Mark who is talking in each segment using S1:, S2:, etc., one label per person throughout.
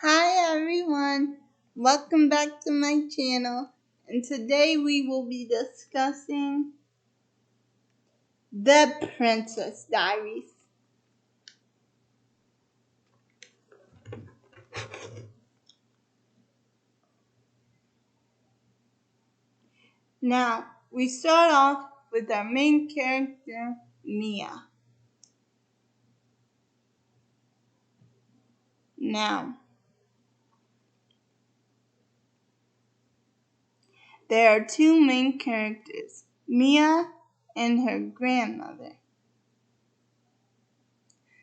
S1: Hi everyone, welcome back to my channel, and today we will be discussing The Princess Diaries. Now, we start off with our main character, Mia. Now, there are two main characters, Mia and her grandmother.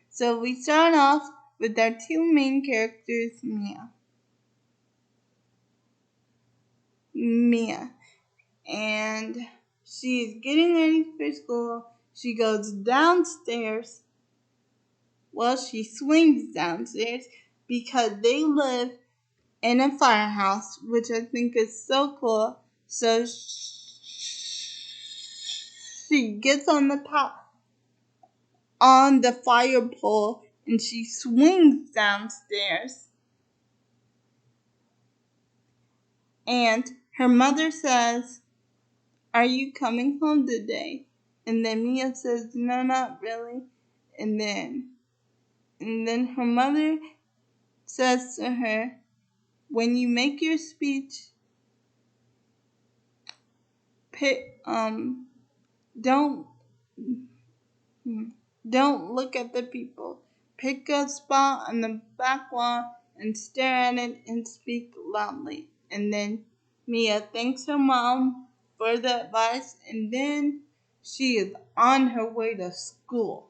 S1: So we start off with our two main characters, Mia. And she is getting ready for school. She goes downstairs. Well, she swings downstairs because they live in a firehouse, which I think is so cool. So she gets on the fire pole and she swings downstairs. And her mother says, "Are you coming home today?" And then Mia says, "No, not really." And then her mother says to her, "When you make your speech, don't don't look at the people. Pick a spot on the back wall and stare at it and speak loudly." And then Mia thanks her mom for the advice, and then she is on her way to school.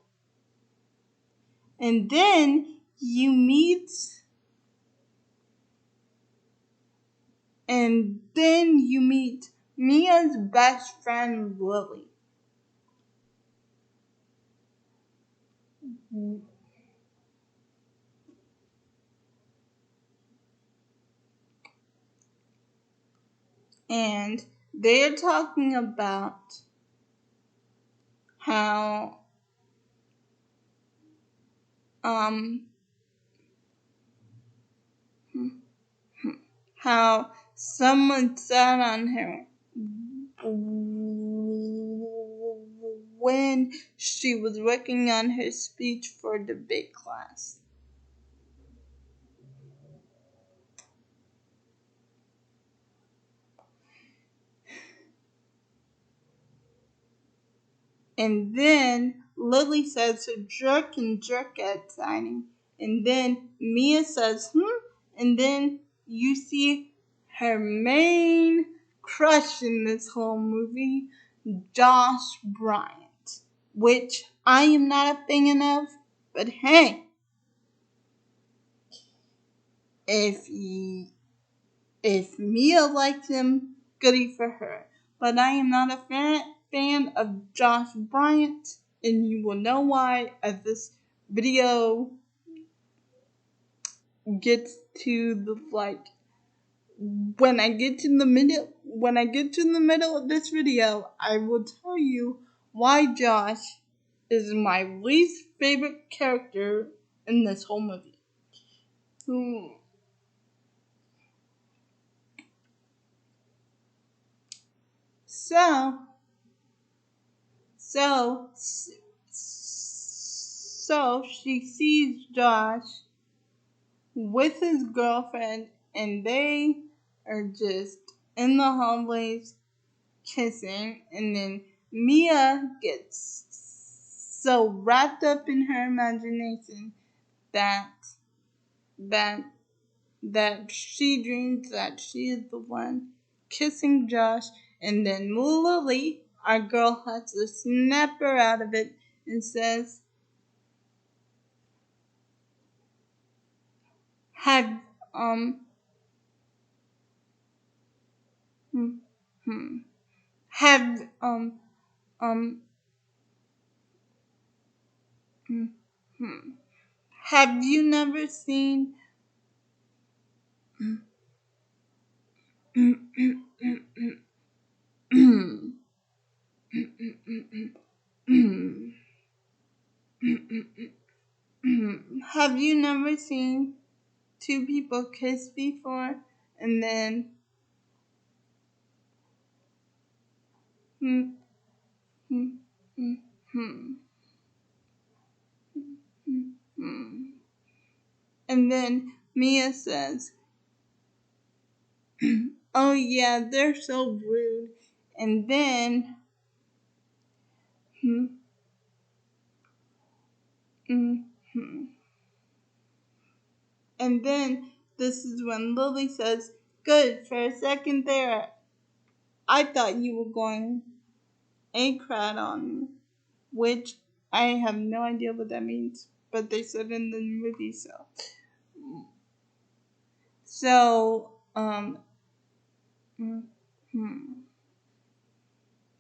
S1: And then you meet Mia's best friend, Lily. And they're talking about how um how someone sat on her when she was working on her speech for debate class. And then Lily says her jerk and jerk at signing. And then Mia says, And then you see her main crush in this whole movie, Josh Bryant, which I am not a fan of, but hey, if if Mia likes him, goody for her. But I am not a fan of Josh Bryant, and you will know why as this video gets to the when I get to the middle of this video, I will tell you why Josh is my least favorite character in this whole movie. So So, so she sees Josh with his girlfriend, and they are just in the hallways kissing. And then Mia gets so wrapped up in her imagination that that that she dreams that she is the one kissing Josh, and then Lily, our girl, has to snap her out of it and says, "Have hmm, hmm, have um hmm, hmm, have you never seen have you never seen two people kissed before, and then hmm, hmm, hmm, hmm, hmm, hmm. And then Mia says, "Oh yeah, they're so rude." And then hmm, hmm, hmm. And then this is when Lily says, "Good, for a second there, I thought you were going a crowd on me," which I have no idea what that means, but they said in the movie so. So, mm, hmm.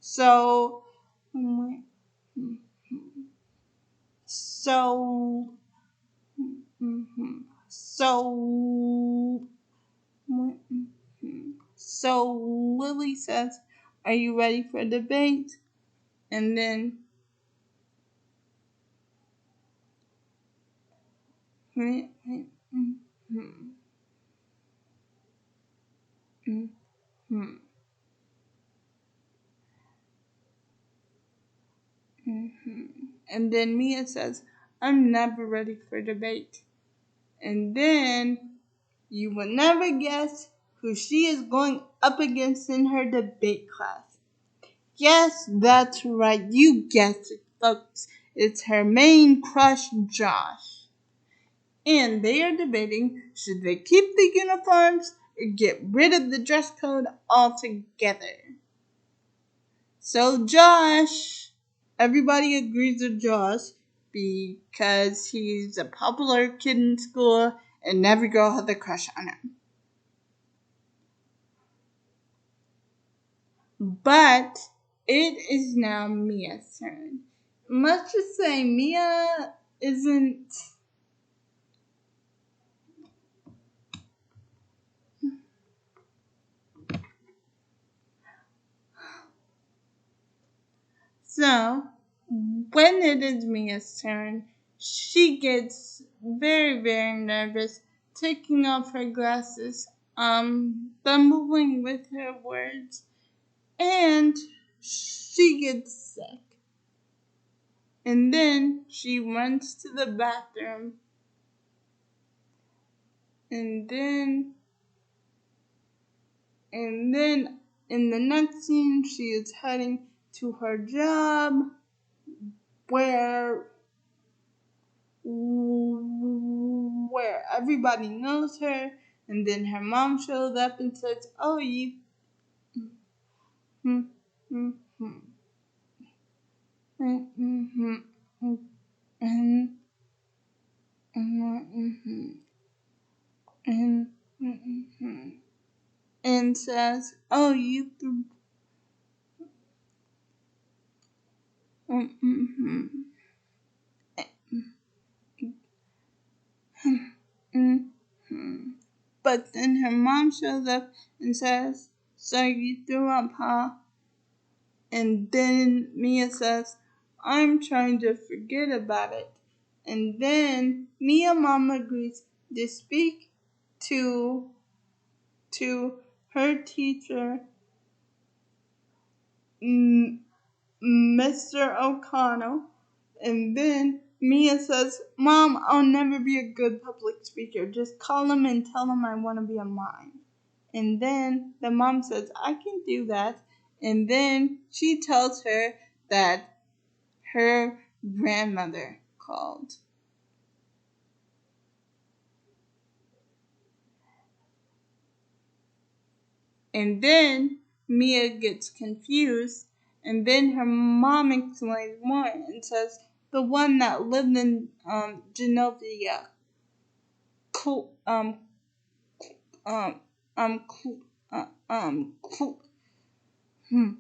S1: So, mm, mm, so, mm, so, so Lily says, "Are you ready for debate?" And then, mm, mm, mm, mm, mm, mm. And then Mia says, "I'm never ready for debate." And then you will never guess who she is going up against in her debate class. Yes, that's right, you guessed it, folks. It's her main crush, Josh. And they are debating, should they keep the uniforms or get rid of the dress code altogether? So everybody agrees with Josh because he's a popular kid in school and every girl has a crush on him. But it is now Mia's turn. Let's just say Mia isn't. So, when it is Mia's turn, she gets very, very nervous, taking off her glasses, bumbling with her words, and she gets sick. And then she runs to the bathroom, and then in the next scene, she is heading to her job where everybody knows her, and then her mom shows up and says, "Oh, you." Hmm, hmm, hmm, hmm, hmm, hmm, hmm, and says, "Oh, you." But then her mom shows up and says, "So you threw up, huh?" And then Mia says, "I'm trying to forget about it." And then Mia mom agrees to speak to her teacher, Mr. O'Connell. And then Mia says, "Mom, I'll never be a good public speaker. Just call him and tell him I want to be a mime." And then the mom says, "I can do that." And then she tells her that her grandmother called. And then Mia gets confused. And then her mom explains more and says, "The one that lived in Genovia. Cl- um, um, cl- cl- hmm,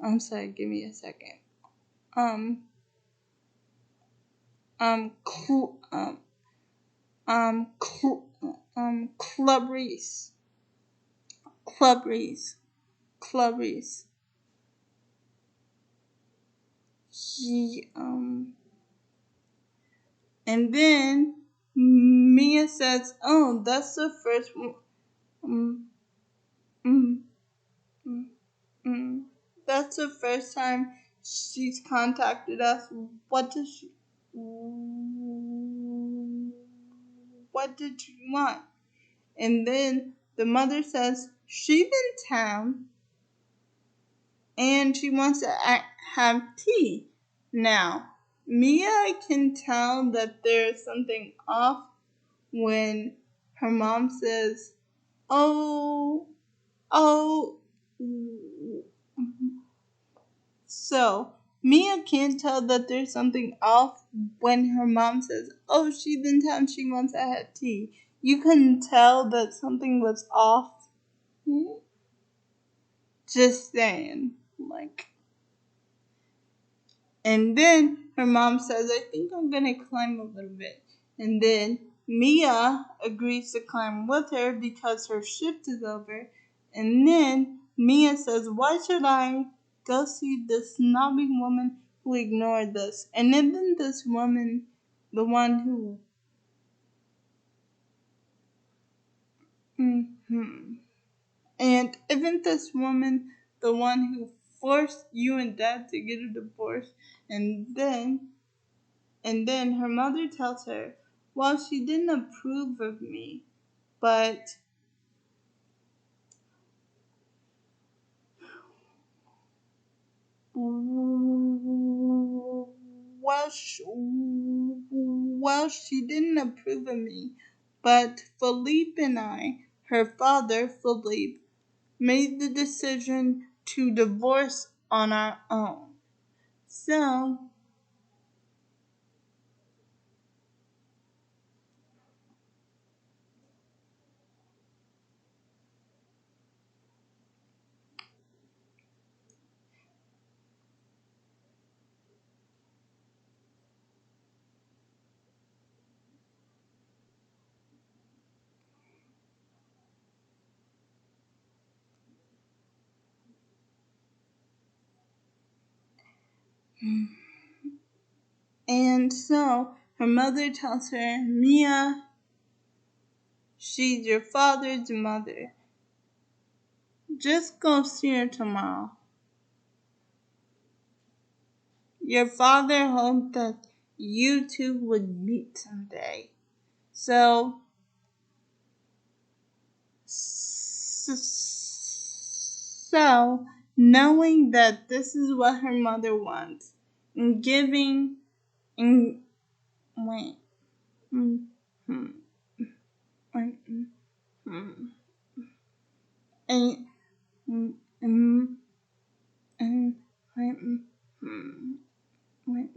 S1: I'm sorry, give me a second. Um, cl- Club Reese. Club Reese. Club Reese. He, and then Mia says, "Oh, that's the first one. Mm, mm, mm, mm. That's the first time she's contacted us. What does she? What did you want?" And then the mother says, "She's in town and she wants to have tea." Now, Mia can tell that there's something off when her mom says, "Oh, oh." So, Mia can't tell that there's something off when her mom says, "Oh, she's in town, she wants to have tea." You can tell that something was off. Just saying. Like, and then her mom says, "I think I'm gonna climb a little bit." And then Mia agrees to climb with her because her shift is over. And then Mia says, "Why should I go see this snobby woman who ignored us?" And then this woman, the one who, and isn't this woman the one who forced you and dad to get a divorce? And then her mother tells her, "Well, she didn't approve of me, but she didn't approve of me, but Philippe and I, her father, Philippe, made the decision to divorce on our own." So, her mother tells her, "Mia, she's your father's mother. Just go see her tomorrow. Your father hoped that you two would meet someday." So, knowing that this is what her mother wants, and giving, and wait, mm, mm, wait, mm, and, mm, mm, and, wait, wait,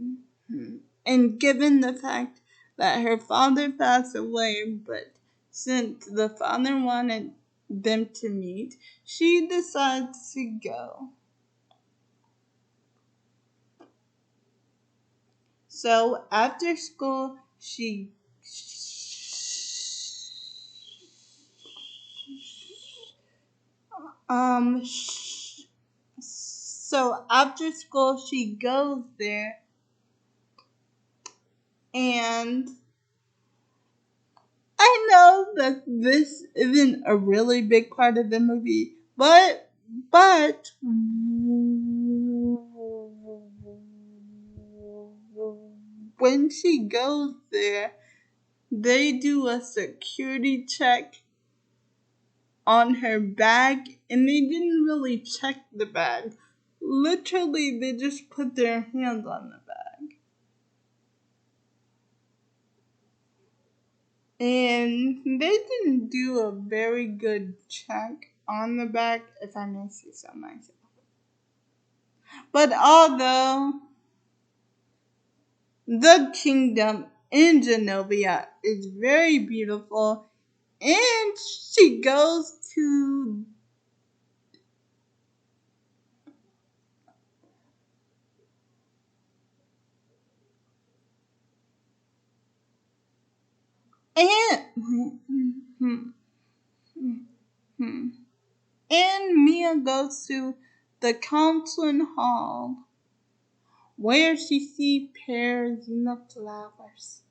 S1: and given the fact that her father passed away, but since the father wanted them to meet, she decides to go. So after school, um after school she goes there, and I know that this isn't a really big part of the movie, but when she goes there, they do a security check on her bag, and they didn't really check the bag. Literally, they just put their hands on the bag. And they didn't do a very good check on the bag, if I may say so myself. But although the kingdom in Genovia is very beautiful, and she goes to and and Mia goes to the counseling hall where she sees pears in the flowers.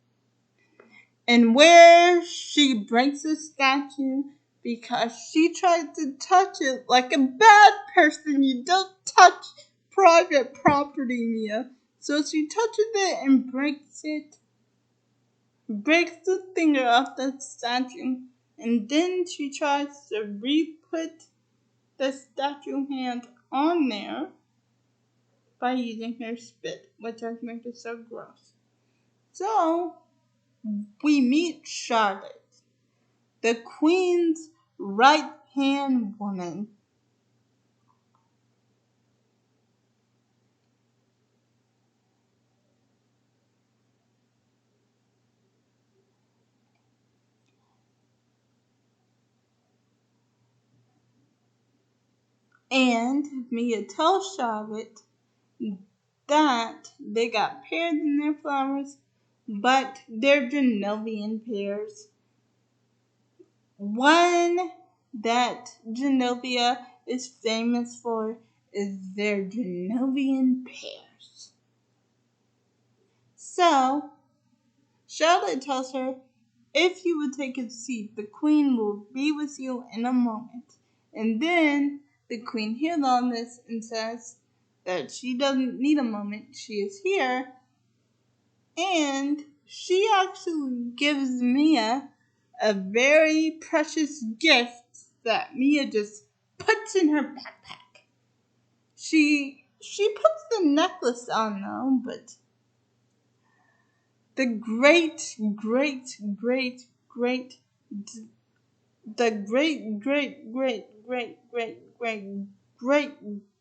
S1: and where she breaks the statue because she tried to touch it like a bad person. You don't touch private property, Mia. So she touches it and breaks the finger off the statue, and then she tries to re-put the statue hand on there by using her spit, which I think is so gross. So we meet Charlotte, the queen's right hand woman. And Mia tells Charlotte that they got pears in their flowers, but they're Genovian pears. One that Genovia is famous for is their Genovian pears. So, Charlotte tells her, if you would take a seat, the queen will be with you in a moment. And then the queen hears all this and says that she doesn't need a moment, she is here. And she actually gives Mia a very precious gift that Mia just puts in her backpack. She puts the necklace on though, but the great, great, great, great, the great, great, great, great, great, great, great,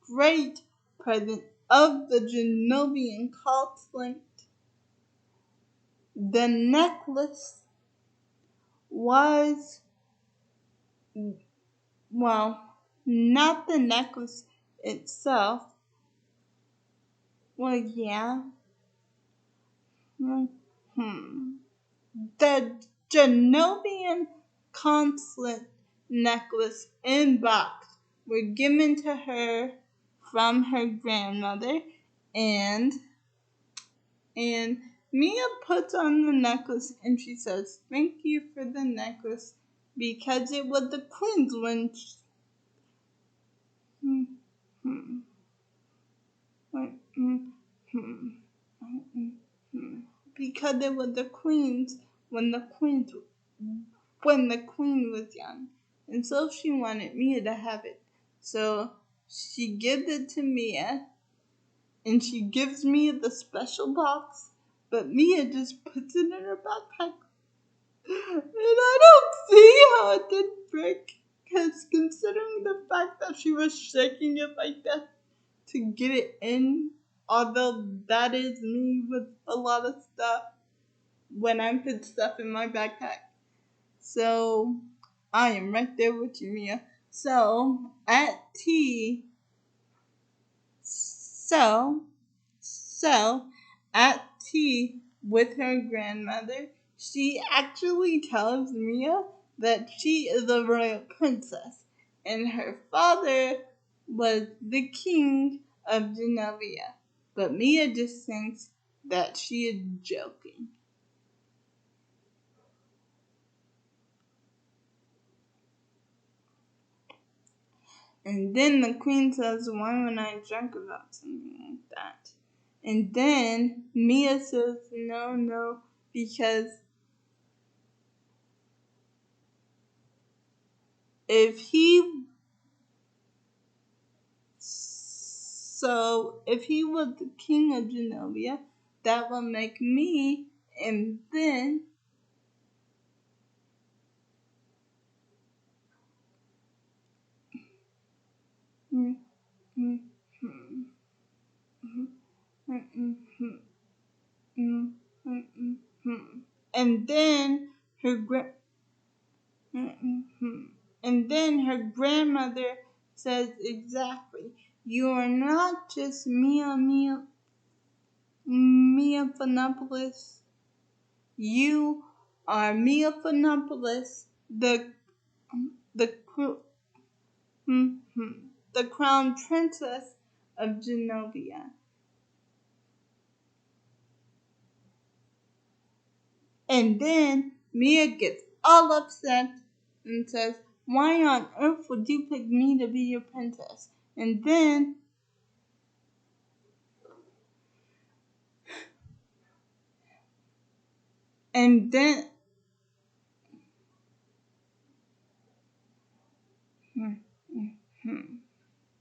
S1: great present of the Genovian conflict, the necklace was, well, not the necklace itself. Well, yeah. Hmm. The Genovian consulate necklace and box were given to her from her grandmother, and and Mia puts on the necklace and she says, "Thank you for the necklace because it was the queen's one." Hmm, hmm, hmm, hmm, hmm, hmm. Because it was the queen's when the queen's when the queen was young, and so she wanted Mia to have it. So she gives it to Mia, and she gives Mia the special box, but Mia just puts it in her backpack. And I don't see how it did break, because considering the fact that she was shaking it like that to get it in, although that is me with a lot of stuff when I put stuff in my backpack. So I am right there with you, Mia. So at tea, so so at tea with her grandmother, she actually tells Mia that she is a royal princess and her father was the king of Genovia. But Mia just thinks that she is joking. And then the queen says, why would I joke about something like that? And then Mia says, no, because if he if he was the king of Genovia, that will make me, and then mm, mm, mm, mm, mm, mm, mm, mm, mm, mm, mm. and then her and then her grandmother says exactly, you are not just Mia Phanopoulos. You are Mia Phanopoulos, the the crown princess of Genovia. And then Mia gets all upset and says, "Why on earth would you pick me to be your princess?" And then, and then,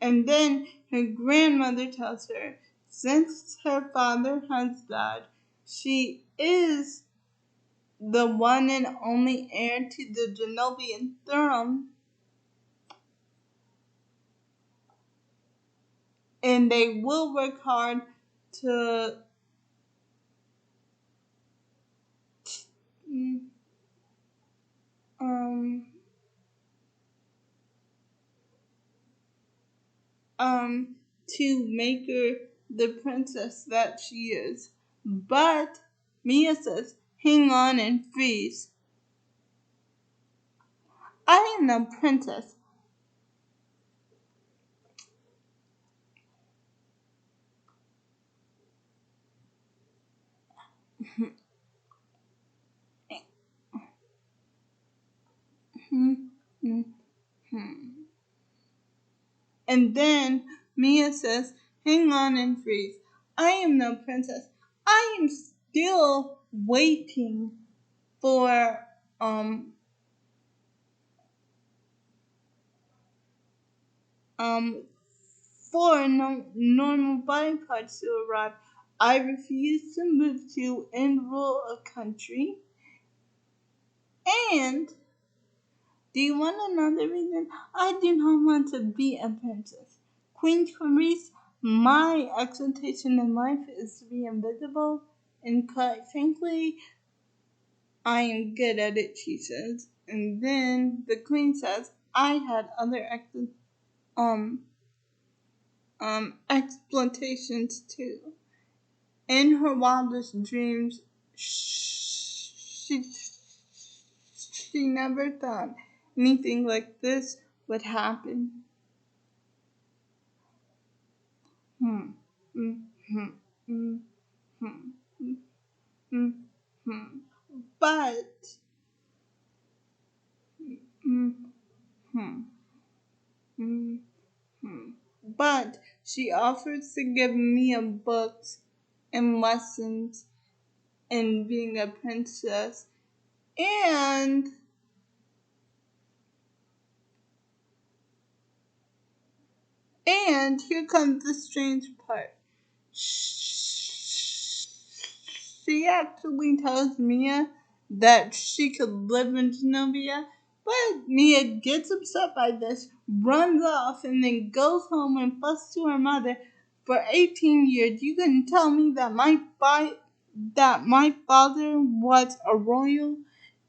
S1: and then her grandmother tells her, since her father has died, she is the one and only heir to the Genovian throne, and they will work hard to um um to make her the princess that she is. But Mia says, "Hang on and freeze. I am no princess." And then Mia says, "Hang on and freeze. I am no princess. I am still waiting for um um for normal body parts to arrive. I refuse to move to and rule a country. And do you want another reason? I do not want to be a princess. Queen Clarice, my expectation in life is to be invisible, and quite frankly, I am good at it," she says. And then the queen says, "I had other um exploitations too. In her wildest dreams, she never thought anything like this would happen." Hmm. Hmm. Hmm. Hmm. Hmm. Hmm. Hmm. But hmm. Hmm. Hmm. Hmm. But she offers to give me a books and lessons in being a princess. And here comes the strange part. She actually tells Mia that she could live in Genovia, but Mia gets upset by this, runs off, and then goes home and fusses to her mother. "For 18 years, you couldn't tell me that my father was a royal."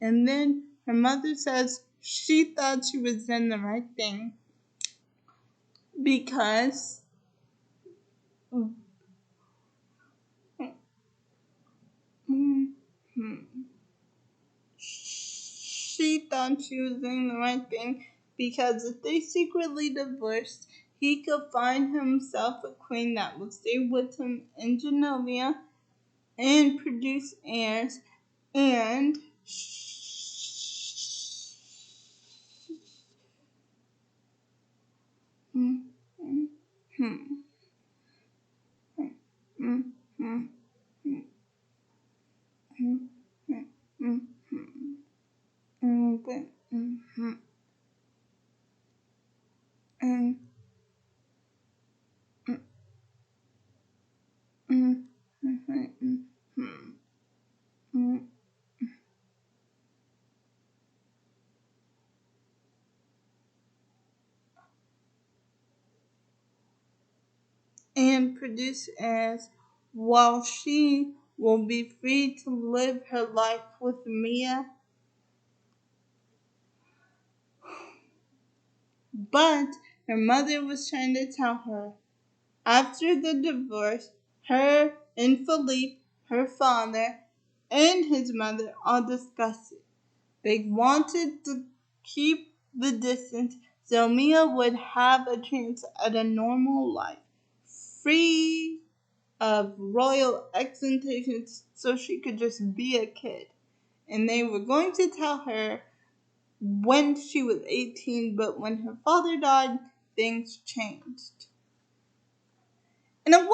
S1: And then her mother says she thought she was doing the right thing because she thought she was doing the right thing because if they secretly divorced, he could find himself a queen that would stay with him in Genovia and produce heirs. And produce heirs while she will be free to live her life with Mia. But her mother was trying to tell her, after the divorce, her and Philippe, her father, and his mother all discussed it. They wanted to keep the distance so Mia would have a chance at a normal life, free of royal exaltations, so she could just be a kid. and they were going to tell her when she was 18, but when her father died, things changed. In a way,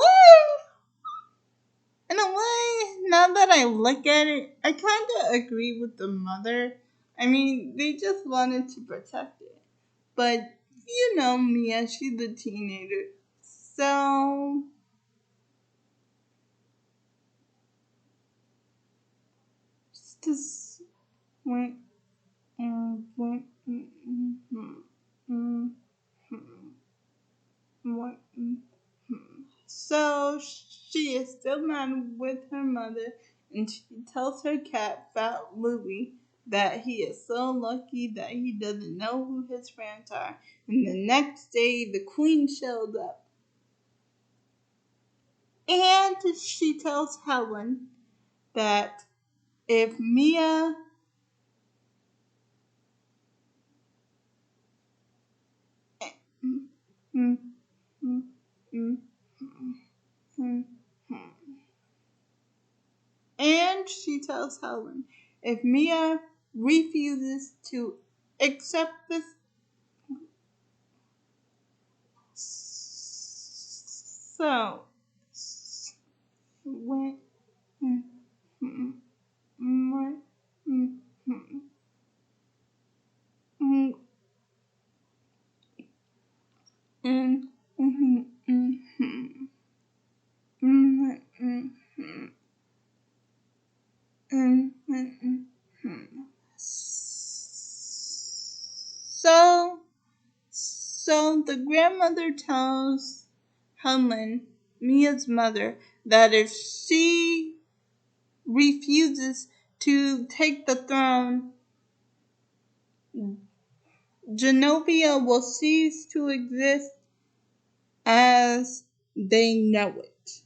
S1: now that I look at it, I kind of agree with the mother. I mean, they just wanted to protect it. But, you know, Mia, she's a teenager. So, just went, went, went, so she is still mad with her mother, and she tells her cat, Fat Louie, that he is so lucky that he doesn't know who his friends are. And the next day, the queen showed up. And she tells Helen that if Mia and she tells Helen if Mia refuses to accept this, so when so the grandmother tells Helen, Mia's mother, that if she refuses to take the throne, Genovia will cease to exist as they know it.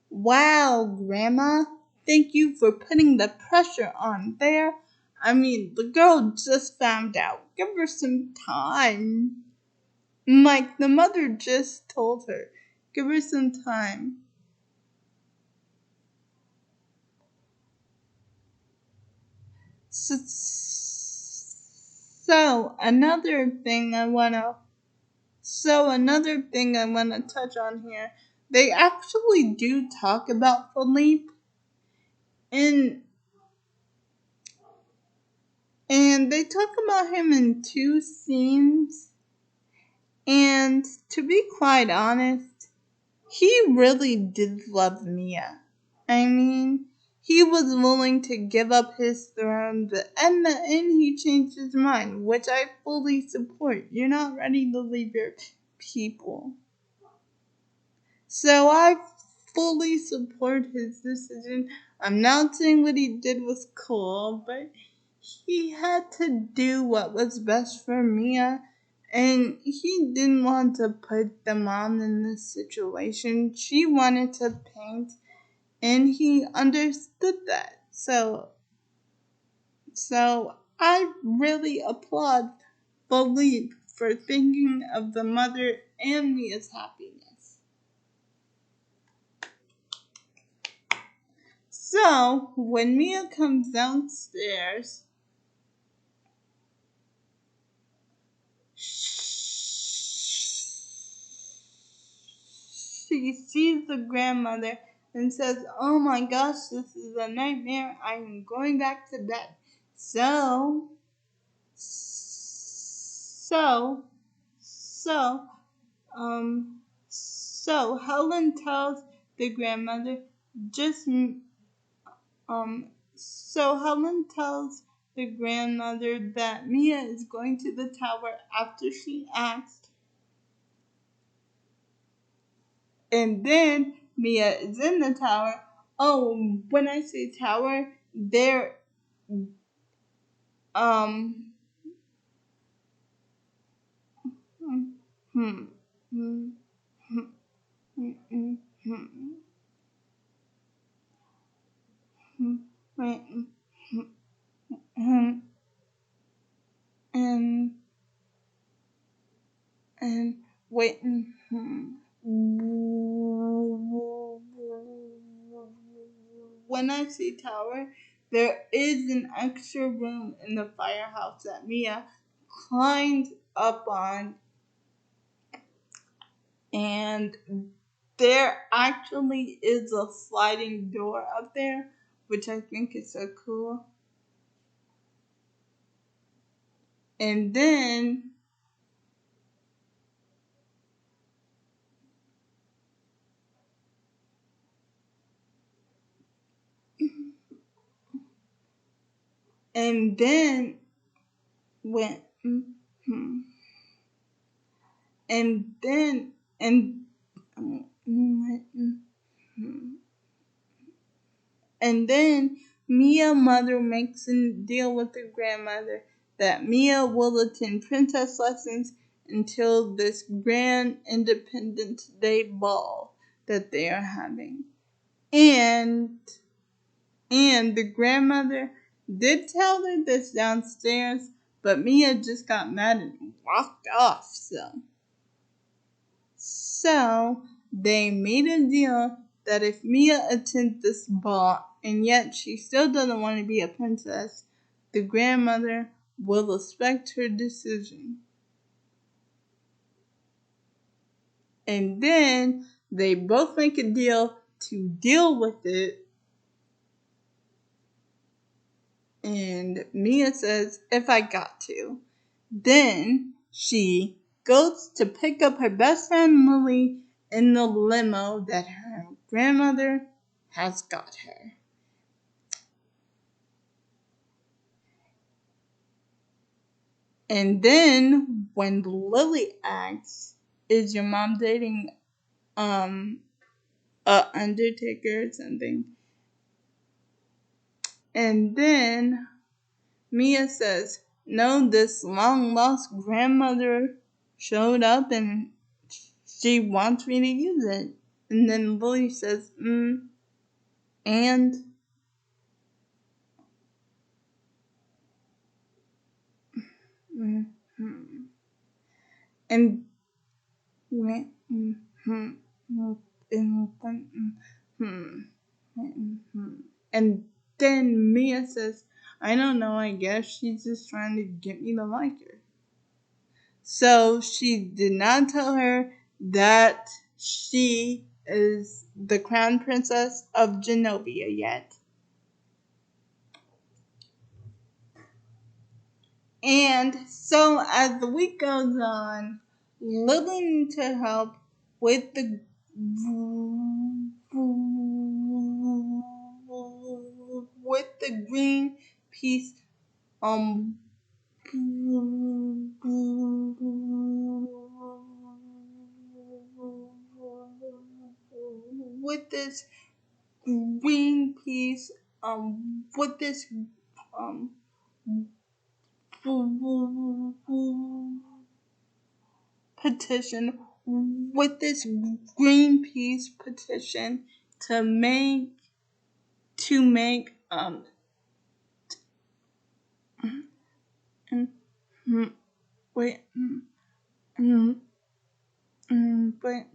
S1: Wow, Grandma, thank you for putting the pressure on there. I mean, the girl just found out. Give her some time. Like the mother just told her. Give her some time. So another thing I wanna touch on here. They actually do talk about Philippe, and they talk about him in two scenes. And to be quite honest, he really did love Mia. I mean, he was willing to give up his throne, but in the end, he changed his mind, which I fully support. You're not ready to leave your people. So I fully support his decision. I'm not saying what he did was cool, but he had to do what was best for Mia. And he didn't want to put the mom in this situation. She wanted to paint, and he understood that. So I really applaud Philippe for thinking of the mother and Mia's happiness. So when Mia comes downstairs, she sees the grandmother and says, "Oh my gosh, this is a nightmare. I'm going back to bed." So, so, so, so Helen tells the grandmother, just, so Helen tells the grandmother that Mia is going to the tower after she asked. And then Mia is in the tower. Oh, when I say tower, there, um, hmm, hmm, hmm, hmm, hmm, hmm, wait, hmm, and, and, wait, when I say tower, there is an extra room in the firehouse that Mia climbed up on, and there actually is a sliding door up there, which I think is so cool. And then and then when mhm. and then and mhm. And then Mia mother makes a deal with her grandmother that Mia will attend princess lessons until this grand Independence Day ball that they are having. And the grandmother did tell her this downstairs, but Mia just got mad and walked off. So they made a deal that if Mia attends this ball and yet she still doesn't want to be a princess, the grandmother will respect her decision. And then they both make a deal to deal with it. And Mia says, if I got to. Then she goes to pick up her best friend Lily in the limo that her grandmother has got her. And then when Lily asks, "Is your mom dating a undertaker or something?" And then Mia says, "No, this long lost grandmother showed up and she wants me to use it." And then Lily says, and mm, hmm, and mm, mm, hmm, mm, mm, hmm, and then Mia says, "I don't know, I guess she's just trying to get me to like her." So she did not tell her that she is the crown princess of Genovia yet. And so as the week goes on, Lily needs her help with the green piece um with this green piece with this um petition with this Greenpeace petition to make mm, mm, wait mm, wait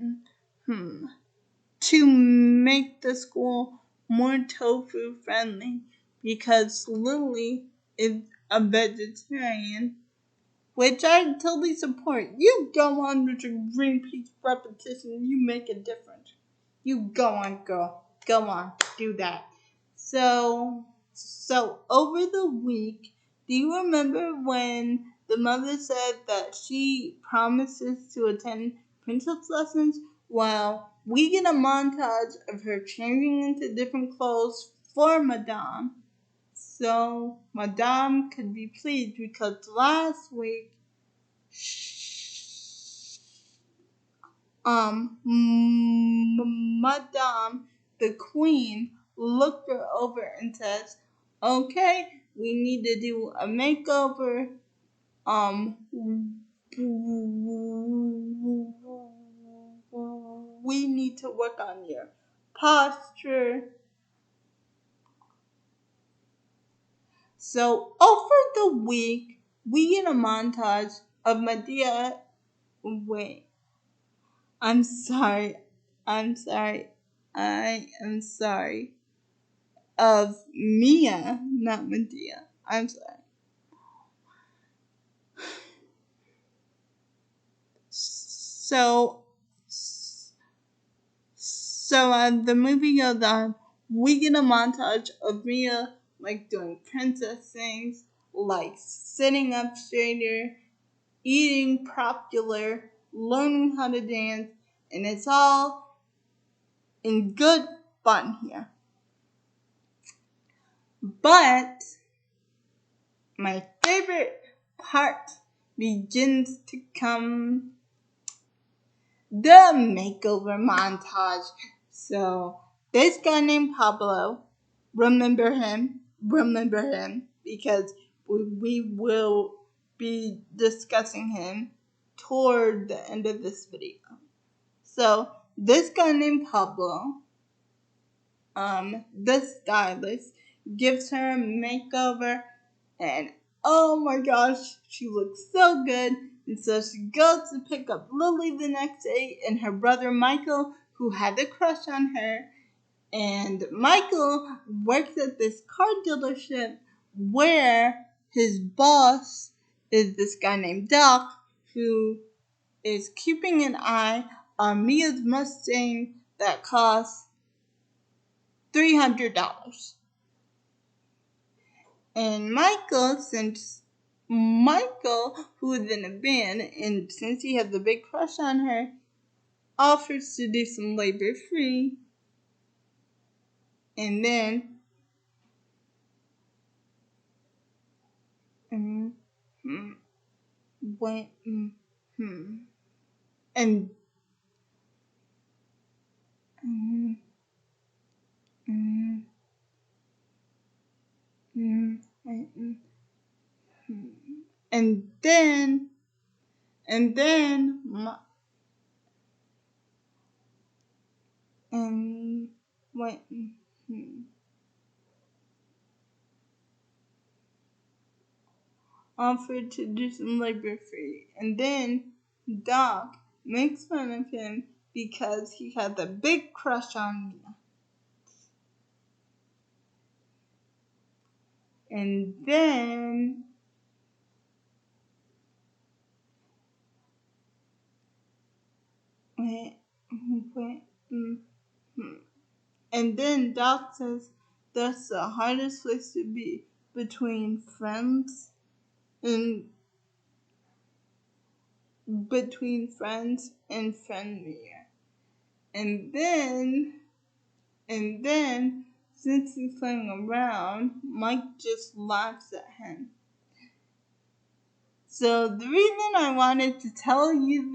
S1: to make the school more tofu friendly because Lily is a vegetarian, which I totally support. You go on with your Greenpeace repetition, you make a difference. You go on, girl. Go on, do that. So over the week, do you remember when the mother said that she promises to attend princess lessons? Well, we get a montage of her changing into different clothes for Madame. So Madame could be pleased because last week Madame, the queen, looked her over and says, "Okay, we need to do a makeover. We need to work on your posture." So over the week, we get a montage of Medea. Wait, I'm sorry. I'm sorry. I am sorry. of Mia, not Medea. I'm sorry. So, the movie goes on. We get a montage of Mia like doing princess things, like sitting up straighter, eating popular, learning how to dance, and it's all in good fun here. But my favorite part begins to come, the makeover montage. So this guy named Pablo, remember him, because we will be discussing him toward the end of this video. So this guy named Pablo, the stylist, gives her a makeover, and oh my gosh, she looks so good. And so she goes to pick up Lily the next day, and her brother Michael, who had a crush on her. And Michael works at this car dealership where his boss is this guy named Doc, who is keeping an eye on Mia's Mustang that costs $300. And Michael, who is in a band, and since he has a big crush on her, offers to do some labor free. And then, and and then, and then, and wait, offered to do some labor free. And then Doc makes fun of him because he had a big crush on me. And then and then Doc says that's the hardest place to be, between friends and friendlier. And then since he's playing around, Mike just laughs at him. So the reason I wanted to tell you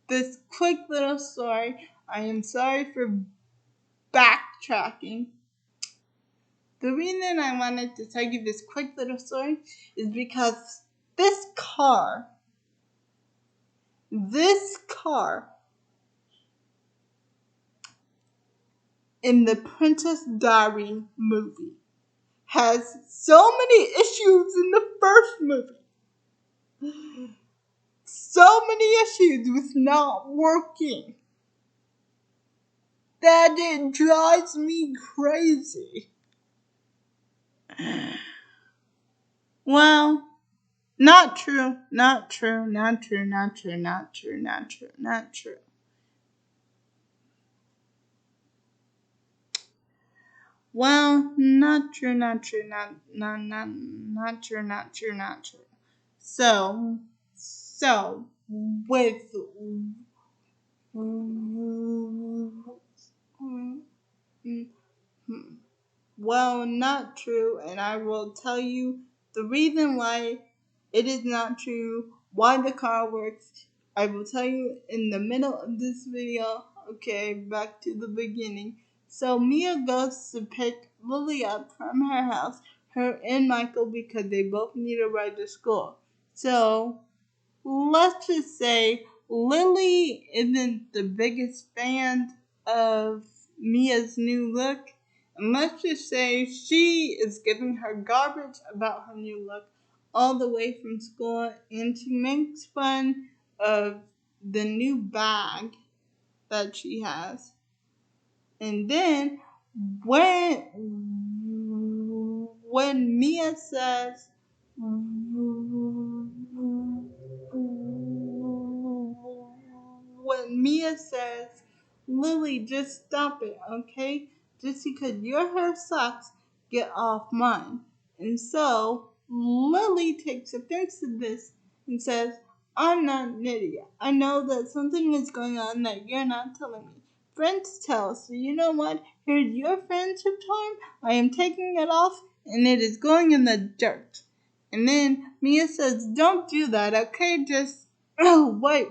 S1: this quick little story, I am sorry for backtracking. The reason I wanted to tell you this quick little story is because this car in the Princess Diary movie has so many issues in the first movie. So many issues with not working that it drives me crazy. Well, not true. Well, not true. So, with well, not true, and I will tell you the reason why it is not true, why the car works. I will tell you in the middle of this video. Okay, back to the beginning. So Mia goes to pick Lily up from her house, her and Michael, because they both need a ride to school. So let's just say Lily isn't the biggest fan of Mia's new look. And let's just say she is giving her garbage about her new look all the way from school, and she makes fun of the new bag that she has. And then when Mia says Lily, just stop it, okay? Just because your hair sucks, get off mine. And so Lily takes offense to this and says, I'm not an idiot. I know that something is going on that you're not telling me. Friends tell, so you know what? Here's your friendship time. I am taking it off and it is going in the dirt. And then Mia says, don't do that, okay? Just, oh, wait.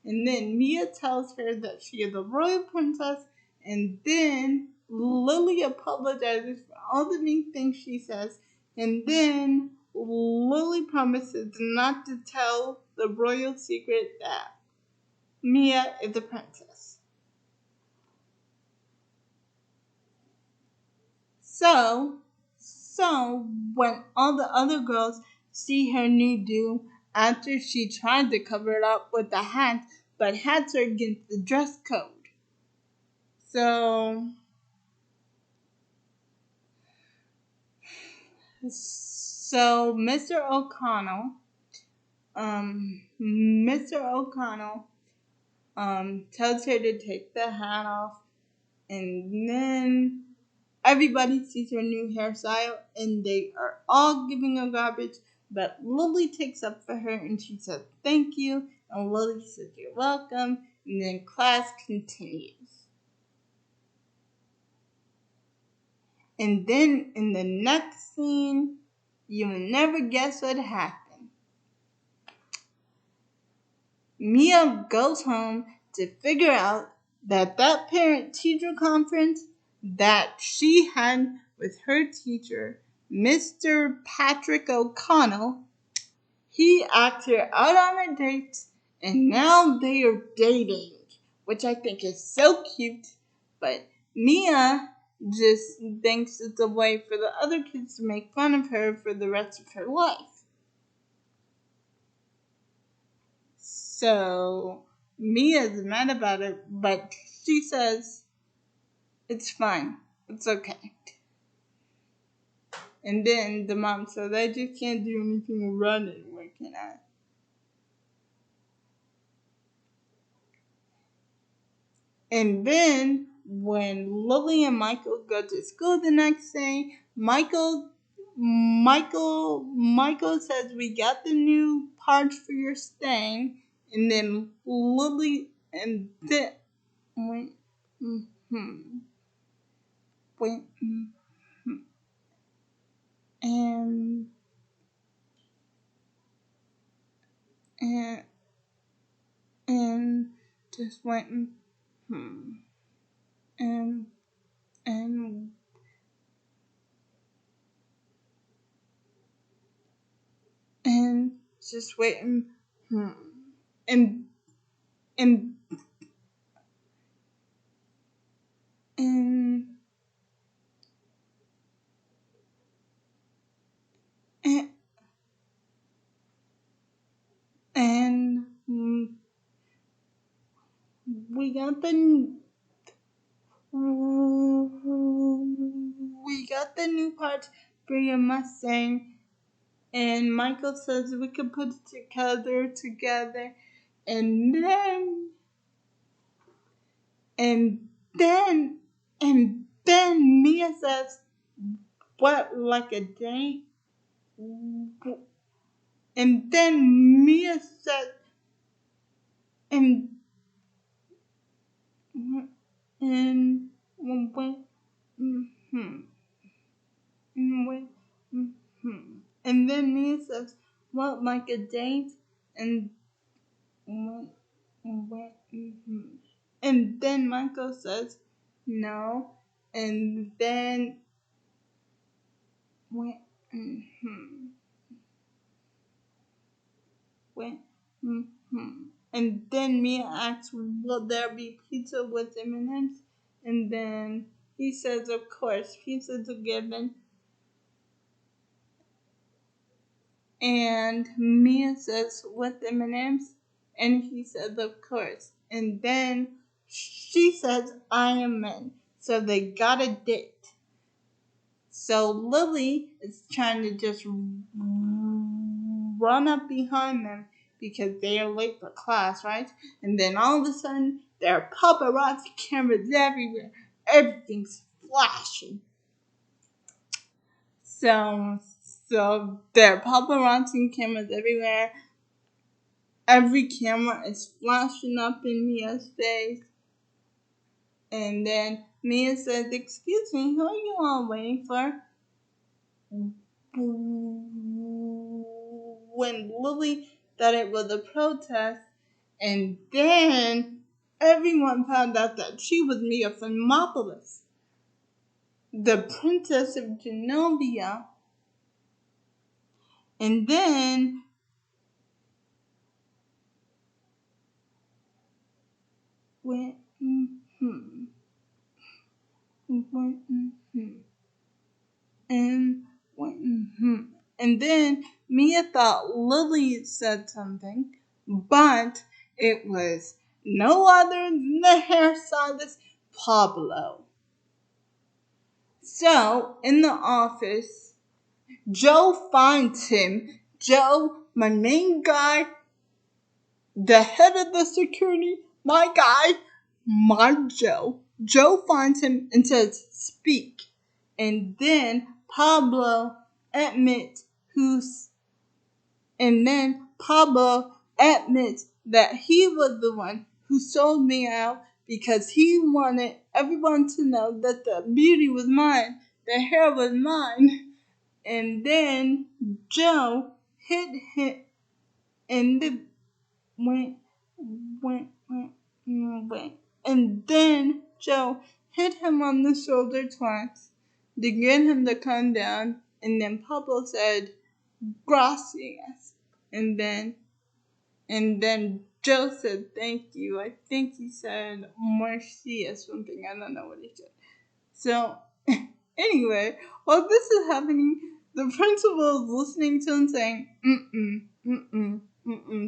S1: And then Mia tells her that she is a royal princess, and then Lily apologizes for all the mean things she says, and then Lily promises not to tell the royal secret that Mia is a princess. So when all the other girls see her new do after she tried to cover it up with a hat, but hats are against the dress code. So Mr. O'Connell tells her to take the hat off, and then everybody sees her new hairstyle, and they are all giving her garbage, but Lily takes up for her, and she says, thank you, and Lily says, you're welcome, and then class continues. And then in the next scene, you will never guess what happened. Mia goes home to figure out that parent-teacher conference that she had with her teacher, Mr. Patrick O'Connell, he asked her out on a date, and now they are dating, which I think is so cute, but Mia just thinks it's a way for the other kids to make fun of her for the rest of her life. So Mia's mad about it, but she says it's fine, it's okay. And then the mom says, I just can't do anything about it, what can I? And then when Lily and Michael go to school the next day, Michael says, we got the new parts for your stain. And then Lily and then wait, wait, and and and just went and and and just waiting and and and and, and we got the new parts for your Mustang, and Michael says we could put it together, and then and then Mia says, what, like a day? And then Mia said, and and wait, wait, and then Mia says, what, like a date? And wait, and then Michael says, no, and then wait, wait, and then Mia asks, will there be pizza with M&Ms? And then he says, of course, pizza's a given. And Mia says, with M&Ms? And he says, of course. And then she says, I am in. So they got a date. So Lily is trying to just run up behind them because they are late for class, right? And then all of a sudden, there are paparazzi cameras everywhere. Everything's flashing. So, so there are paparazzi cameras everywhere. Every camera is flashing up in Mia's face. And then Mia says, "Excuse me, who are you all waiting for?" When Lily thought it was a protest, and then everyone found out that she was Mia Thermopolis, the Princess of Genovia. And then went, went, and went, and then Mia thought Lily said something, but it was no other than the hairstylist Pablo. So, in the office, Joe finds him. Joe, my main guy, the head of the security, my guy, my Joe. Joe finds him and says, "Speak." And then Pablo admits who's and then Pablo admits that he was the one who sold me out because he wanted everyone to know that the beauty was mine, the hair was mine. And then Joe hit him and then went, went. And then Joe hit him on the shoulder twice to get him to come down. And then Pablo said, "Gracias." And then Joe said, "Thank you." I think he said "merci" or something. I don't know what he said. So, anyway, while this is happening, the principal is listening to him saying,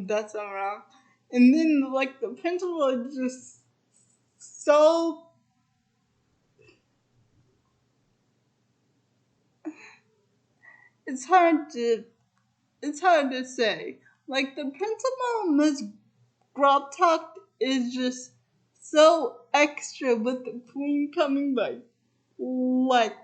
S1: that's all wrong. And then, like, the principal is just so. It's hard to say. Like, the principal, Miss Grobtalk, is just so extra with the queen coming like,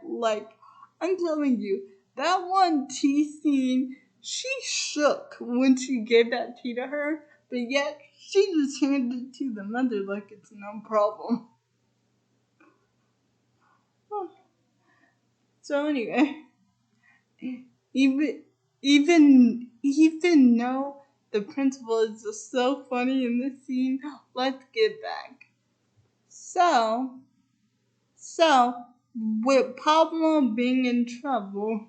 S1: I'm telling you, that one tea scene, she shook when she gave that tea to her, but yet she just handed it to the mother like it's no problem. So anyway, even though the principal is just so funny in this scene, let's get back. So with Pablo being in trouble,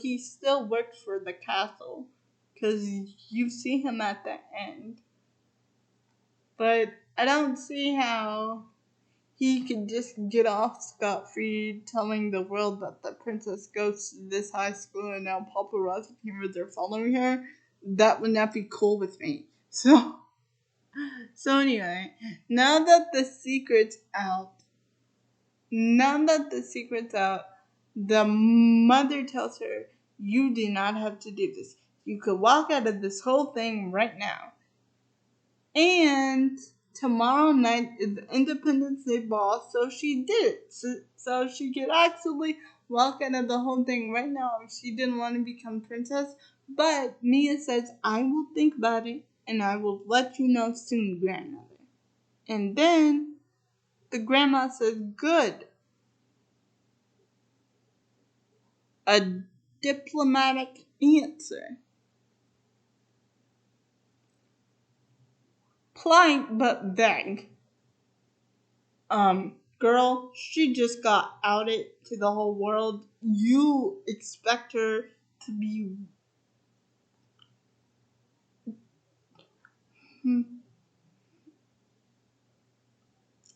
S1: he still works for the castle because you see him at the end. But I don't see how he could just get off scot-free telling the world that the princess goes to this high school and now paparazzi cameras are following her. That would not be cool with me. So anyway, now that the secret's out, the mother tells her, "You do not have to do this. You could walk out of this whole thing right now." And tomorrow night is Independence Day ball, so she did it. So she could actually walk out of the whole thing right now if she didn't want to become princess. But Mia says, "I will think about it and I will let you know soon, grandmother." And then the grandma says, "Good. A diplomatic answer. Polite but vague. Girl, she just got outed to the whole world. You expect her to be..."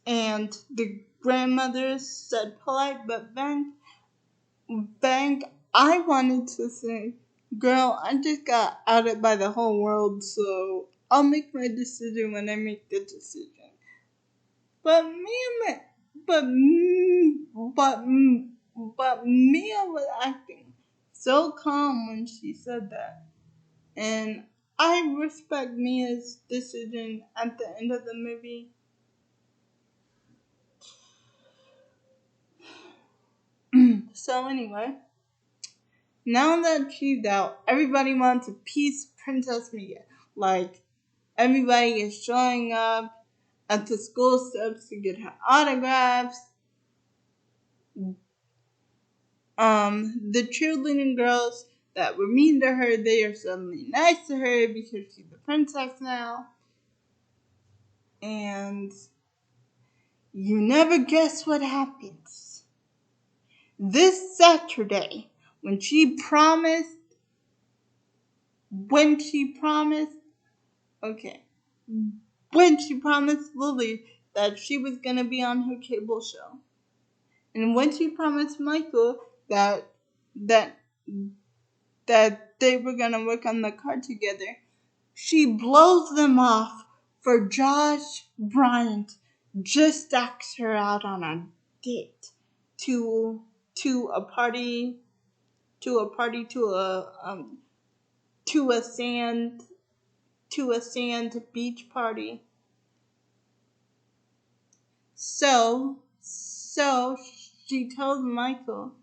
S1: And the grandmother said polite but vague. I wanted to say Girl, I just got outed by the whole world, so I'll make my decision when I make the decision. But Mia, but but but Mia was acting so calm when she said that, and I respect Mia's decision at the end of the movie. So anyway, now that she's out, everybody wants to piece Princess Mia. Like, everybody is showing up at the school steps to get her autographs. The cheerleading girls that were mean to her, they are suddenly nice to her because she's a princess now. And you never guess what happens. This Saturday, when she promised, okay, when she promised Lily that she was going to be on her cable show. And when she promised Michael that that that they were going to work on the car together, she blows them off for Josh Bryant just asked her out on a date to a party to a party to a sand beach party. So she tells Michael,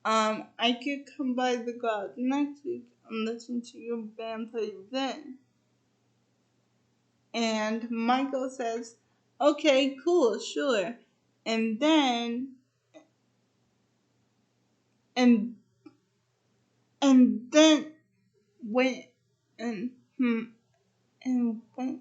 S1: I could come by the garage next week and listen to your band play then. And Michael says, okay, cool, sure. And then and and then when and and when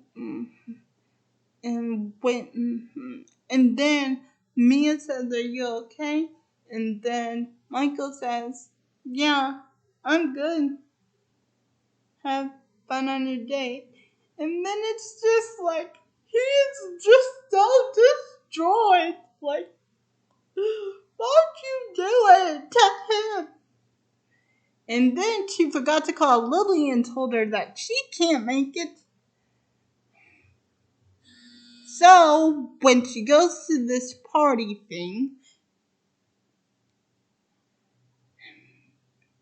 S1: and when and then Mia says, are you okay? And then Michael says, yeah, I'm good. Have fun on your date. And then it's just like, he's just so destroyed. Like, why'd you do it to him? And then she forgot to call Lily and told her that she can't make it. So, when she goes to this party thing,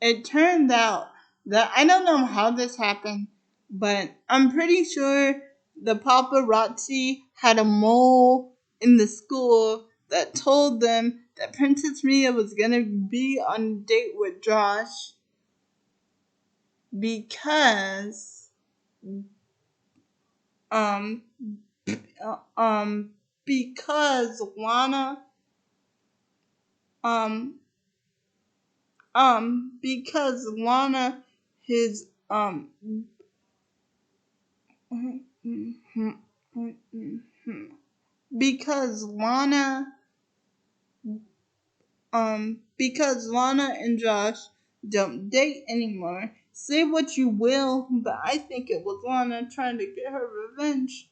S1: it turned out that I don't know how this happened, but I'm pretty sure the paparazzi had a mole in the school that told them that Princess Mia was gonna be on a date with Josh because um uh, um Lana um because Lana his because Lana and Josh don't date anymore. Say what you will, but I think it was Lana trying to get her revenge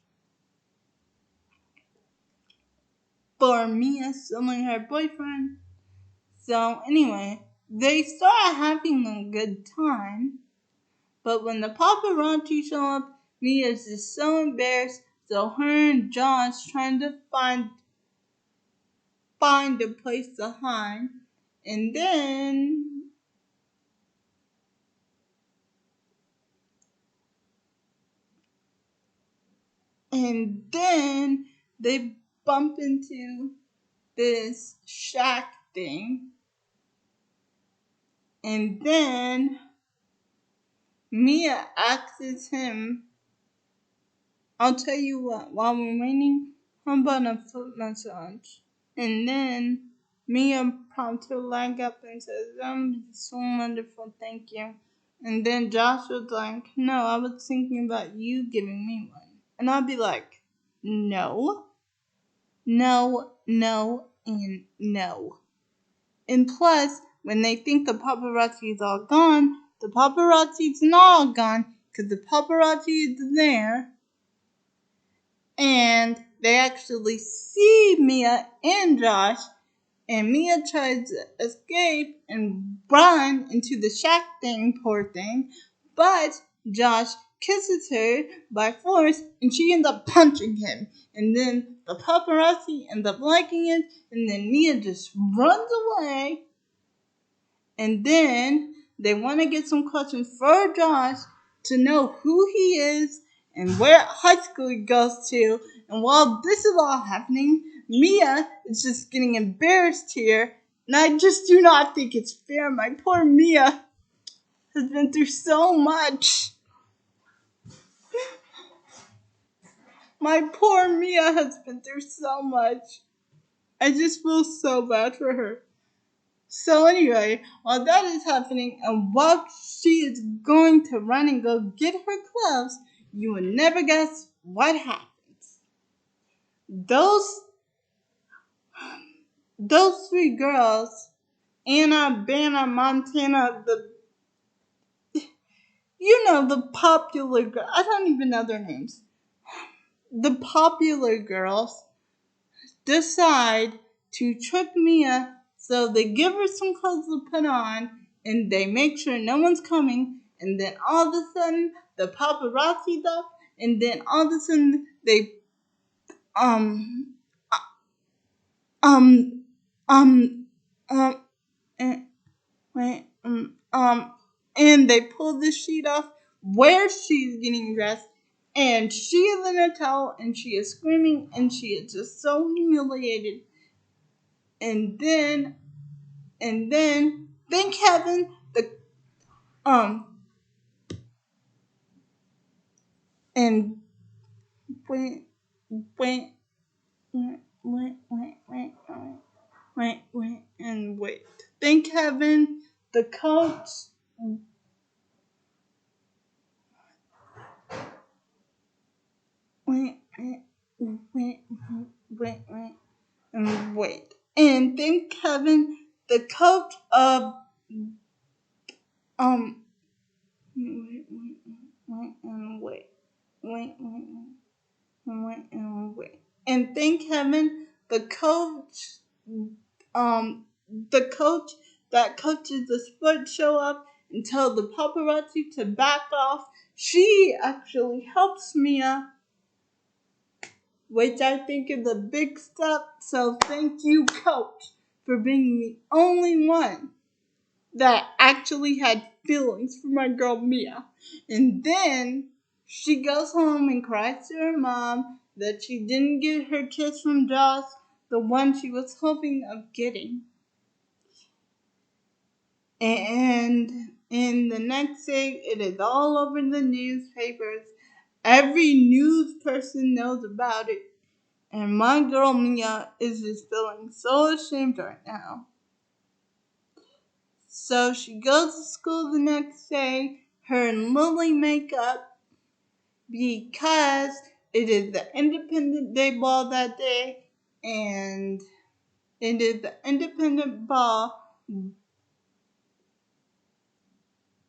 S1: for Mia stealing her boyfriend. So anyway, they start having a good time, but when the paparazzi show up, Mia's just so embarrassed. So her and Josh trying to find a place to hide, and then they bump into this shack thing, and then Mia asks him, I'll tell you what, while we're waiting, how about a foot massage? And then Mia prompts her leg up and says, so wonderful, thank you. And then Josh was like, no, I was thinking about you giving me one. And I'd be like, no, no, no, and no. And plus, when they think the paparazzi is all gone, the paparazzi's not all gone because the paparazzi is there and they actually see Mia and Josh And Mia tries to escape and run into the shack thing, poor thing. But Josh kisses her by force and she ends up punching him. And then the paparazzi end up liking it. And then Mia just runs away. And then they want to get some questions for Josh to know who he is and where high school he goes to. And while this is all happening, Mia is just getting embarrassed here. And I just do not think it's fair. My poor Mia has been through so much. My poor Mia has been through so much. I just feel so bad for her. So anyway, while that is happening and while she is going to run and go get her clothes, you will never guess what happens. Those those three girls, Anna, Banna, Montana, the popular girl. I don't even know their names. The popular girls decide to trick Mia, so they give her some clothes to put on and they make sure no one's coming, and then all of a sudden the paparazzi's up, and then all of a sudden they um um um um and, wait, and they pull the sheet off where she's getting dressed, and she is in a towel and she is screaming and she is just so humiliated. And then thank heaven the um and wait wait wait wait wait wait and wait. Thank heaven the coach wait wait wait wait wait and wait. And thank heaven the coach of um wait and wait wait wait wait and wait. And thank heaven the coach the coach that coaches the sports show up and tell the paparazzi to back off. She actually helps Mia, which I think is a big step. So thank you, coach, for being the only one that actually had feelings for my girl Mia. And then she goes home and cries to her mom that she didn't get her kiss from Josh, the one she was hoping of getting. And in the next day, it is all over the newspapers. Every news person knows about it. And my girl Mia is just feeling so ashamed right now. So she goes to school the next day, her and Lily make up because it is the Independent Day ball that day, and it is the Independent ball.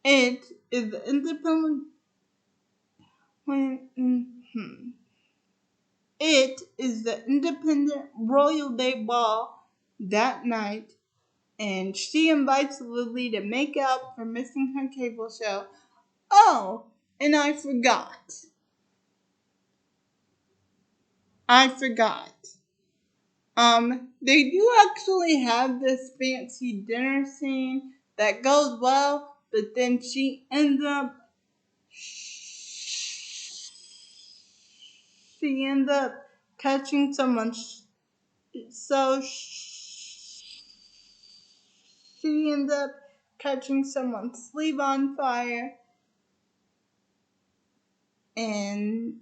S1: It is the Independent. It is the Independent Royal Day ball that night, and she invites Lily to make up for missing her cable show. Oh, and I forgot. I forgot. They do actually have this fancy dinner scene that goes well, but then she ends up catching someone. So she ends up catching someone's sleeve on fire, and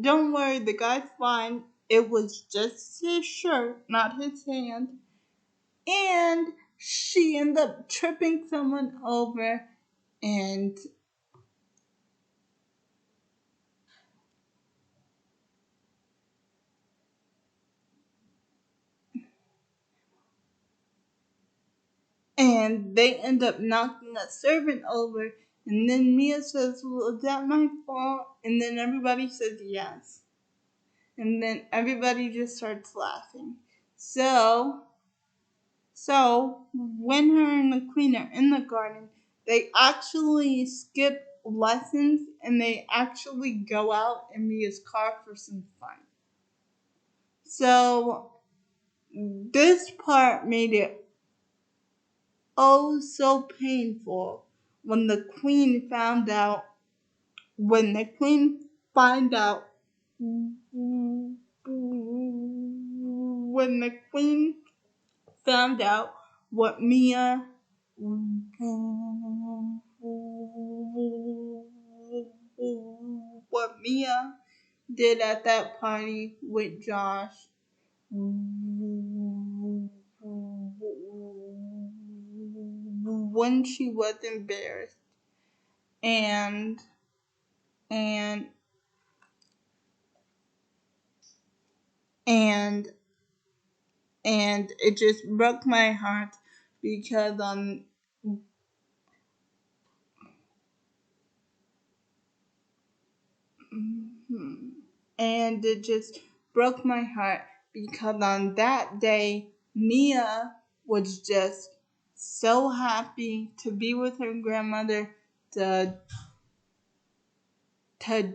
S1: don't worry, the guy's fine. It was just his shirt, not his hand. And she ended up tripping someone over, and they end up knocking a servant over. And then Mia says, "Well, is that my fault?" And then everybody says yes. And then everybody just starts laughing. So, so when her and the queen are in the garden, they actually skip lessons and they actually go out in Mia's car for some fun. So this part made it oh so painful when the queen found out when the queen find out when the queen found out what Mia did at that party with Josh when she was embarrassed and and and and it just broke my heart because and it just broke my heart because on that day Mia was just so happy to be with her grandmother, to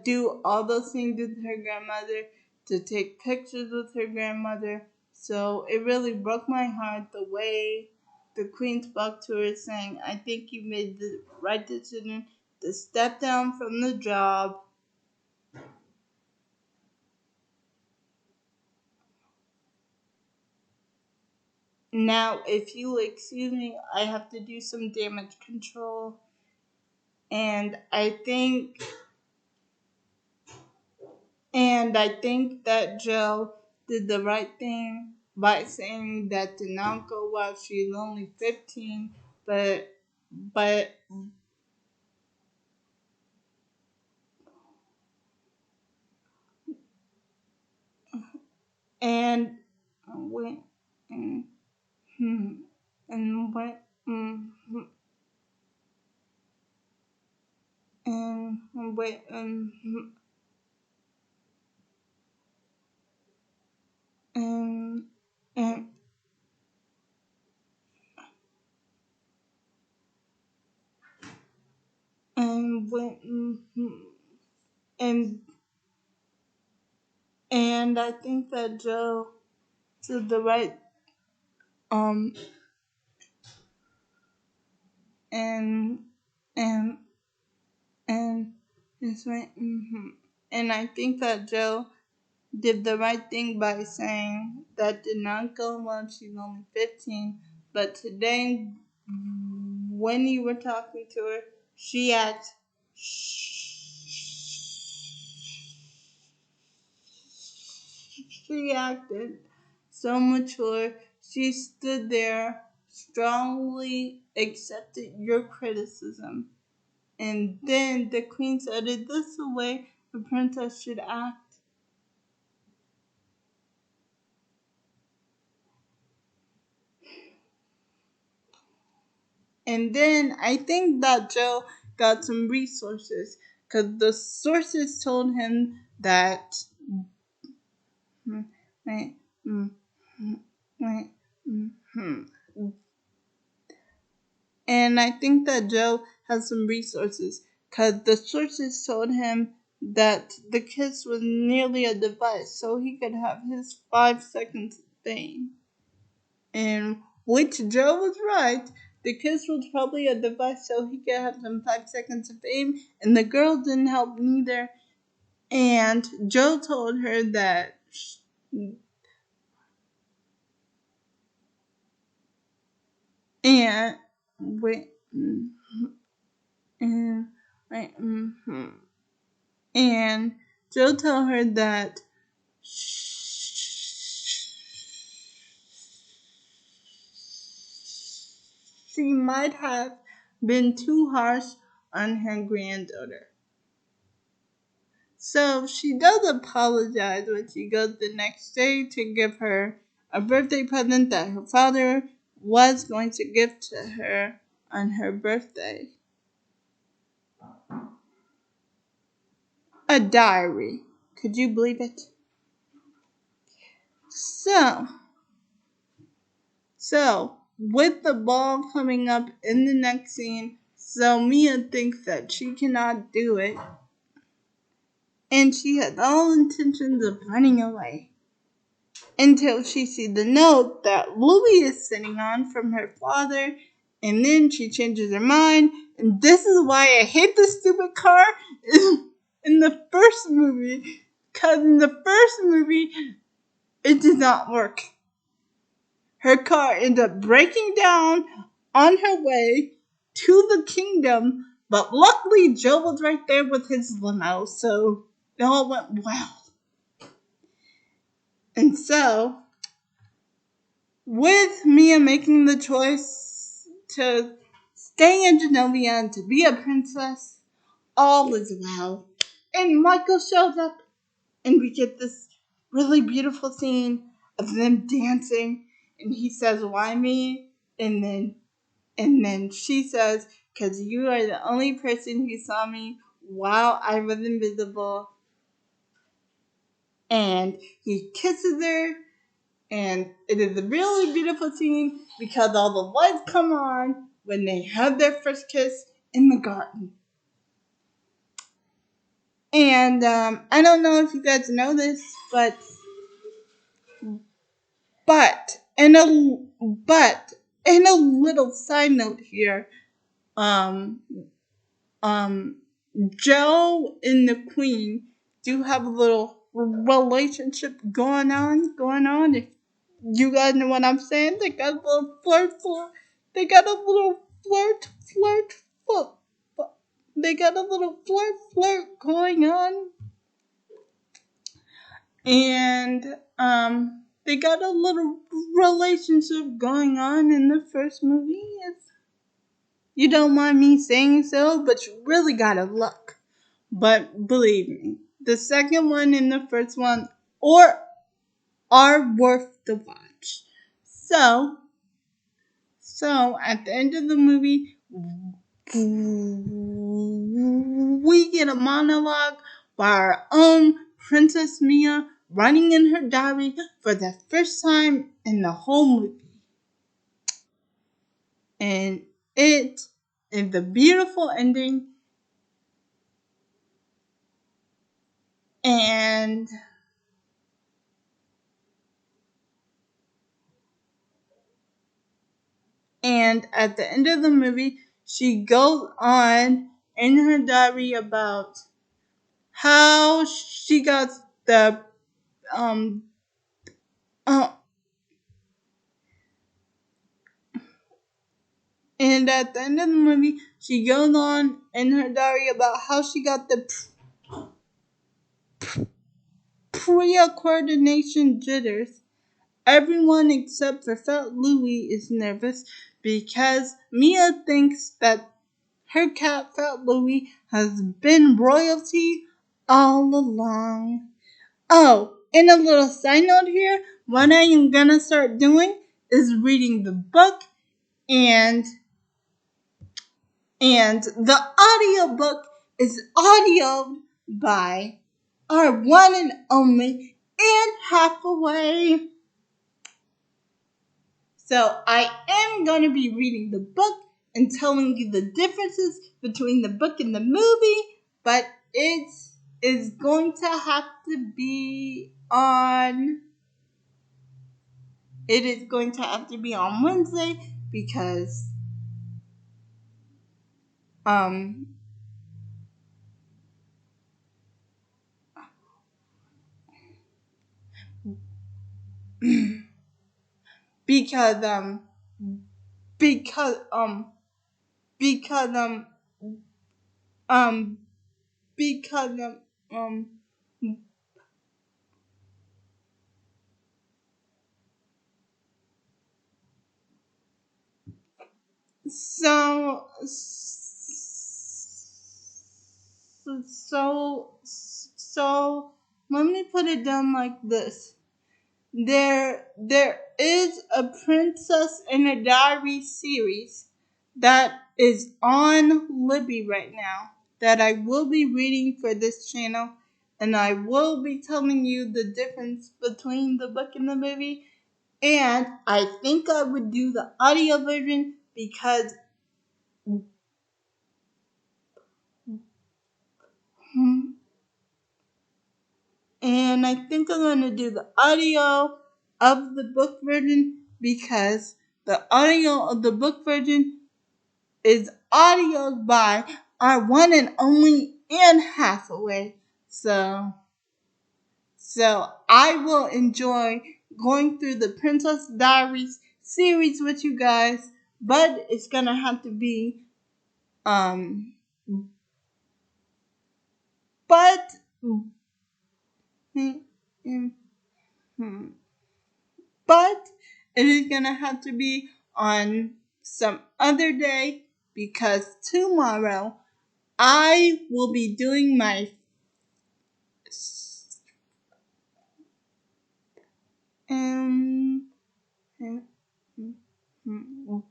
S1: do all those things with her grandmother, to take pictures with her grandmother. So it really broke my heart the way the queen spoke to her, saying, I think you made the right decision to step down from the job. Now, if you excuse me, I have to do some damage control. And I think that Jill did the right thing by saying that did not go well. She's only 15, but and went and and went and went and and and went and and I think that Joe did the right um and and and it's right and I think that Joe did the right thing by saying that did not go well. She's only 15, but today when you were talking to her, she acts she acted so mature. She stood there, strongly accepted your criticism. And then the queen said, is this the way a princess should act? And then I think that Joe got some resources because the sources told him that. Wait, wait, and I think that Joe has some resources because the sources told him that the kiss was nearly a device so he could have his 5 seconds of fame. And which Joe was right. The kiss was probably a device so he could have some 5 seconds of fame, and the girl didn't help neither. And Joe told her that and wait and wait and Joe told her that she might have been too harsh on her granddaughter. So she does apologize when she goes the next day to give her a birthday present that her father was going to give to her on her birthday. A diary. Could you believe it? So, So, with the ball coming up in the next scene, so Mia thinks that she cannot do it, and she has all intentions of running away until she sees the note that Louie is sitting on from her father, and then she changes her mind, and this is why I hate this stupid car in the first movie, because in the first movie, it did not work. Her car ended up breaking down on her way to the kingdom, but luckily Joe was right there with his limo, so it all went well. And so, with Mia making the choice to stay in Genovia and to be a princess, all is well. And Michael shows up, and we get this really beautiful scene of them dancing, and he says, "Why me?" And then she says, "'Cause you are the only person who saw me while I was invisible." And he kisses her, and it is a really beautiful scene because all the lights come on when they have their first kiss in the garden. And I don't know if you guys know this, but in a little side note here, um, um, Joe and the Queen do have a little relationship going on. If you guys know what I'm saying, they got a little they got a little flirt, they got a little flirt going on, and they got a little relationship going on in the first movie. You don't mind me saying so, but you really gotta look. But believe me, the second one and the first one are worth the watch. So at the end of the movie, we get a monologue by our own Princess Mia running in her diary for the first time in the whole movie. And it is a beautiful ending. And at the end of the movie, she goes on in her diary about how she got the um uh, and at the end of the movie, she goes on in her diary about how she got the pre-coordination jitters. Everyone except for Fat Louie is nervous because Mia thinks that her cat Fat Louie has been royalty all along. Oh, and a little side note here, what I am gonna start doing is reading the book and the audiobook is audioed by our one and only Anne Hathaway. So I am going to be reading the book and telling you the differences between the book and the movie, but it is going to have to be on Wednesday because um because because because um because um so so let me put it down like this. There is a Princess in a Diary series that is on Libby right now that I will be reading for this channel, and I will be telling you the difference between the book and the movie. And I think I would do the audio version because and I think I'm going to do the audio of the book version because the audio of the book version is audio by our one and only Anne Hathaway. So I will enjoy going through the Princess Diaries series with you guys, but it's gonna have to be but but it is gonna have to be on some other day because tomorrow I will be doing my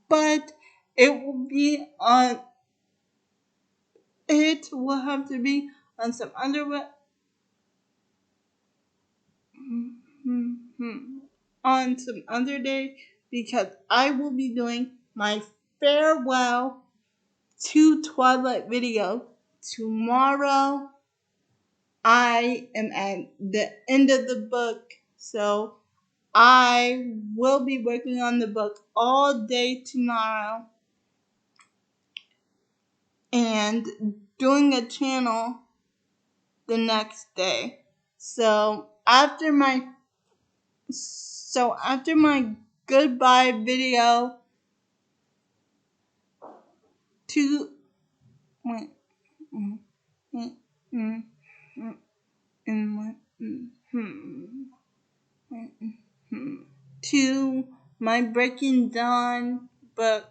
S1: but it will be on it will have to be on some other on some other day because I will be doing my farewell to Twilight video tomorrow. I am at the end of the book, so I will be working on the book all day tomorrow and doing a channel the next day. So after my goodbye video to to my Breaking Dawn book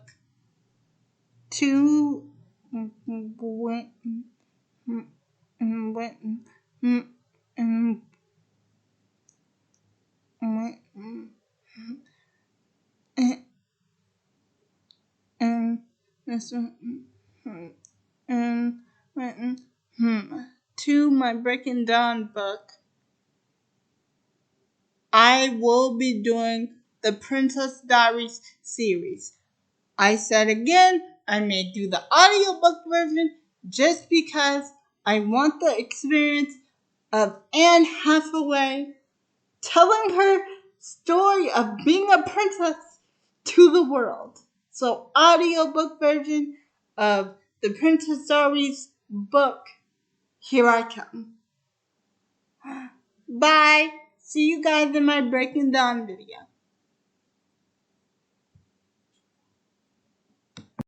S1: to to my Breaking Dawn book, I will be doing the Princess Diaries series. I said again, I may do the audiobook version just because I want the experience of Anne Hathaway telling her story of being a princess to the world. So audiobook version of the Princess Diaries book, here I come. Bye. See you guys in my Breaking Dawn video.